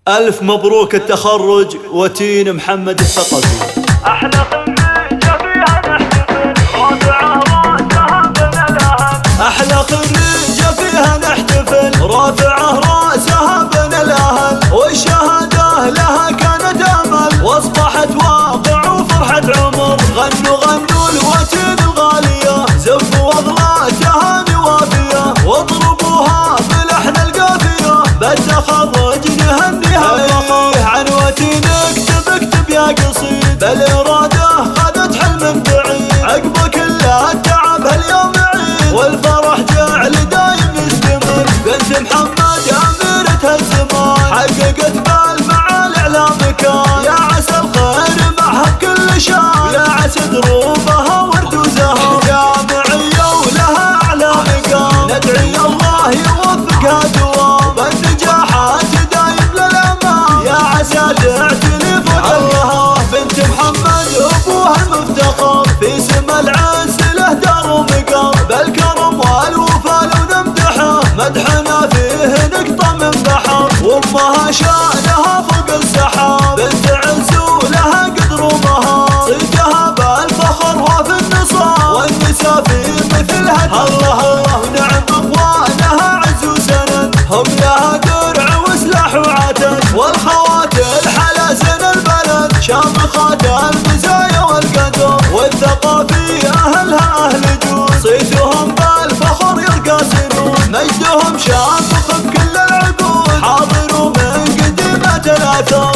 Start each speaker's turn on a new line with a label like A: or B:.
A: ألف مبروك التخرج وتين محمد الثقفي.
B: أحلى خريجة فيها نحتفل رافعة راسها بين الأهل.
A: أحلى خريجة فيها نحتفل رافعة راسها بين الأهل، والشهادة لها كانت أمل وأصبحت واقع وفرحة عمر. غنوا غنوا الوتين الغالية، زفوا أغلاتها نوافية، واضربوها بلحن القافية، بالتخرج نهنيها بفخر. عن وتين اكتب اكتب يا قصيد، بالإرادة خذت حلم بعيد، عقب كل التعب هاليوم عيد، والفرح جعل دايم يستمر. بنت محمد أميرة هالزمان، حققت بالفعل إعلى مكان، يا عسى الخير معها بكل شان، يا عسى دروبها ورد وزهر، جامعية ولها أعلى مقام، ندعي الله يوفقها دوام، بالنجاحات دايم للأمام، يا عسى تعتني فوق النهار. بنت محمد أبوها المفتخر، في سما العز له دار ومقام، بالكرم والوفا لو نمدحه، مدحنا فيه نقطة من بحر، وامها شانها فوق السحاب، بنت عز ولها قدر ومهار، صيتها بالفخر وفي النصاب، والنساء في مثلها الله الله. نعم اخوانها عز وسند، هم لها درع وسلاح وعتد، والخوات الحلازن البلد، شامخات المزايا والقدر، والثقافي اهلها اهل جود، صيتهم بالفخر يرقى سنون، مجدهم شامخ بكل العقود، حاضر من قديمة الاثر.